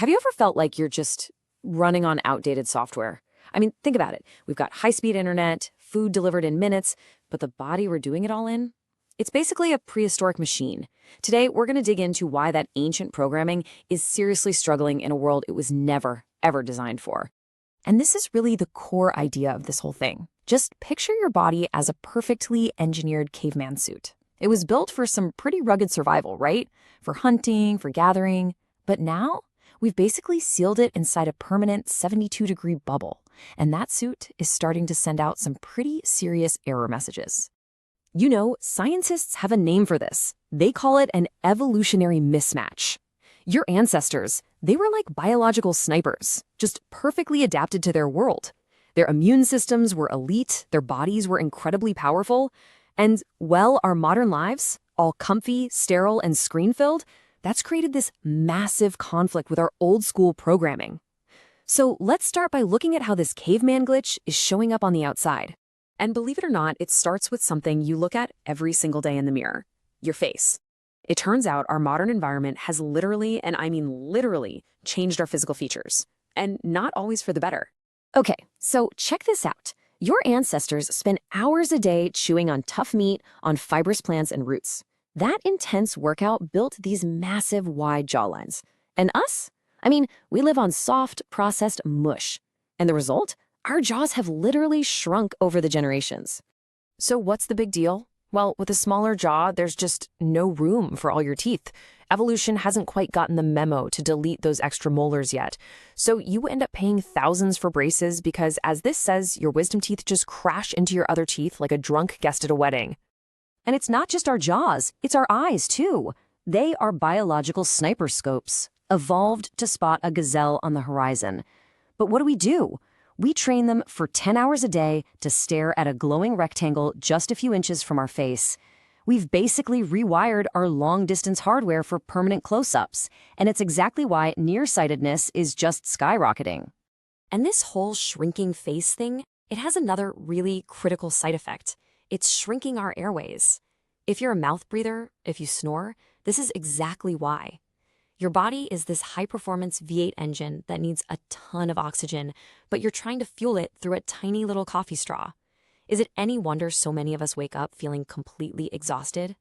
Have you ever felt like you're just running on outdated software? I mean, think about it. We've got high-speed internet, food delivered in minutes, but the body we're doing it all in? It's basically a prehistoric machine. Today, we're going to dig into why that ancient programming is seriously struggling in a world it was never, ever designed for. And this is really the core idea of this whole thing. Just picture your body as a perfectly engineered caveman suit. It was built for some pretty rugged survival, right? For hunting, for gathering. But now, we've basically sealed it inside a permanent 72-degree bubble, and that suit is starting to send out some pretty serious error messages. You know, scientists have a name for this. They call it an evolutionary mismatch. Your ancestors, they were like biological snipers, just perfectly adapted to their world. Their immune systems were elite, their bodies were incredibly powerful, and, well, our modern lives, all comfy, sterile, and screen-filled, that's created this massive conflict with our old-school programming. So let's start by looking at how this caveman glitch is showing up on the outside. And believe it or not, it starts with something you look at every single day in the mirror, your face. It turns out our modern environment has literally, and I mean literally, changed our physical features, and not always for the better. Okay, so check this out. Your ancestors spent hours a day chewing on tough meat, on fibrous plants and roots. That intense workout built these massive, wide jawlines. And us? I mean, we live on soft, processed mush. And the result? Our jaws have literally shrunk over the generations. So what's the big deal? Well, with a smaller jaw, there's just no room for all your teeth. Evolution hasn't quite gotten the memo to delete those extra molars yet. So you end up paying thousands for braces because, as this says, your wisdom teeth just crash into your other teeth like a drunk guest at a wedding. And it's not just our jaws, it's our eyes, too. They are biological sniper scopes, evolved to spot a gazelle on the horizon. But what do? We train them for 10 hours a day to stare at a glowing rectangle just a few inches from our face. We've basically rewired our long-distance hardware for permanent close-ups, and it's exactly why nearsightedness is just skyrocketing. And this whole shrinking face thing, it has another really critical side effect. It's shrinking our airways. If you're a mouth breather, if you snore, this is exactly why. Your body is this high-performance V8 engine that needs a ton of oxygen, but you're trying to fuel it through a tiny little coffee straw. Is it any wonder so many of us wake up feeling completely exhausted?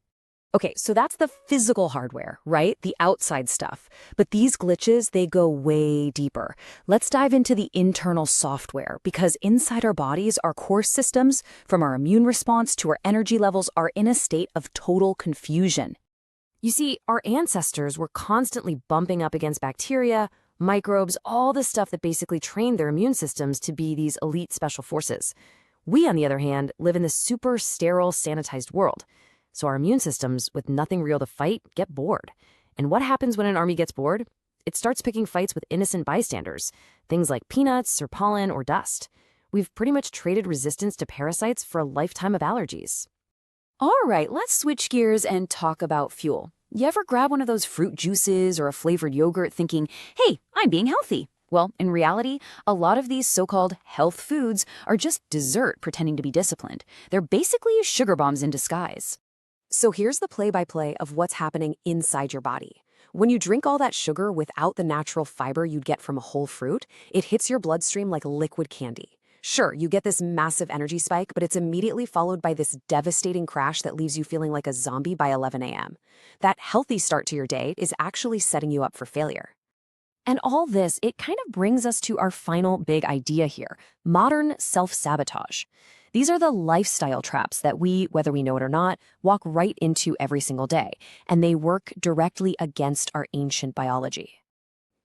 Okay, so that's the physical hardware, right? The outside stuff. But these glitches, they go way deeper. Let's dive into the internal software, because inside our bodies, our core systems, from our immune response to our energy levels, are in a state of total confusion. You see, our ancestors were constantly bumping up against bacteria, microbes, all the stuff that basically trained their immune systems to be these elite special forces. We, on the other hand, live in this super sterile, sanitized world. So our immune systems, with nothing real to fight, get bored. And what happens when an army gets bored? It starts picking fights with innocent bystanders, things like peanuts or pollen or dust. We've pretty much traded resistance to parasites for a lifetime of allergies. All right, let's switch gears and talk about fuel. You ever grab one of those fruit juices or a flavored yogurt thinking, hey, I'm being healthy? Well, in reality, a lot of these so-called health foods are just dessert pretending to be disciplined. They're basically sugar bombs in disguise. So here's the play-by-play of what's happening inside your body. When you drink all that sugar without the natural fiber you'd get from a whole fruit, it hits your bloodstream like liquid candy. Sure, you get this massive energy spike, but it's immediately followed by this devastating crash that leaves you feeling like a zombie by 11 a.m. That healthy start to your day is actually setting you up for failure. And all this, it kind of brings us to our final big idea here, modern self-sabotage. These are the lifestyle traps that we, whether we know it or not, walk right into every single day, and they work directly against our ancient biology.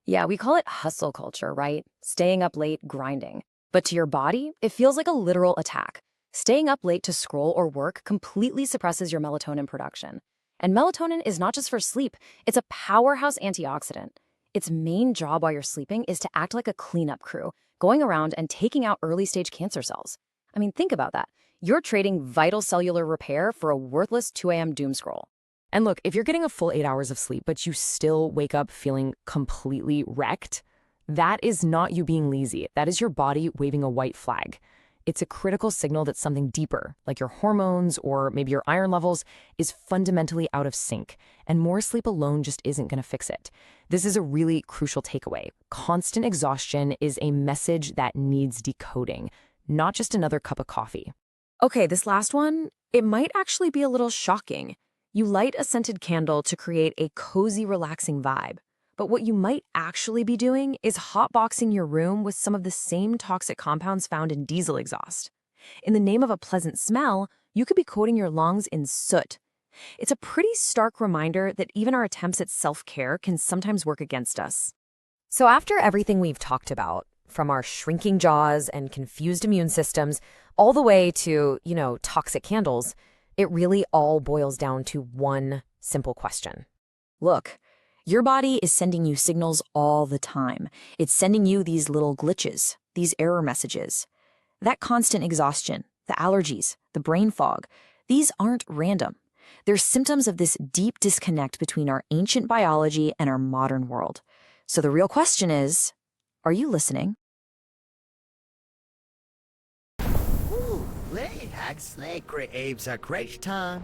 Yeah, we call it hustle culture, right? Staying up late, grinding. But to your body, it feels like a literal attack. Staying up late to scroll or work completely suppresses your melatonin production. And melatonin is not just for sleep, it's a powerhouse antioxidant. Its main job while you're sleeping is to act like a cleanup crew, going around and taking out early-stage cancer cells. I mean, think about that. You're trading vital cellular repair for a worthless 2 a.m. doom scroll. And look, if you're getting a full 8 hours of sleep, but you still wake up feeling completely wrecked, that is not you being lazy. That is your body waving a white flag. It's a critical signal that something deeper, like your hormones or maybe your iron levels, is fundamentally out of sync, and more sleep alone just isn't going to fix it. This is a really crucial takeaway. Constant exhaustion is a message that needs decoding, not just another cup of coffee. Okay, this last one, it might actually be a little shocking. You light a scented candle to create a cozy, relaxing vibe. But what you might actually be doing is hotboxing your room with some of the same toxic compounds found in diesel exhaust. In the name of a pleasant smell, you could be coating your lungs in soot. It's a pretty stark reminder that even our attempts at self-care can sometimes work against us. So after everything we've talked about, from our shrinking jaws and confused immune systems, all the way to, toxic candles, it really all boils down to one simple question. Look, your body is sending you signals all the time. It's sending you these little glitches, these error messages. That constant exhaustion, the allergies, the brain fog, these aren't random. They're symptoms of this deep disconnect between our ancient biology and our modern world. So the real question is, are you listening? Let's make creatives a great time.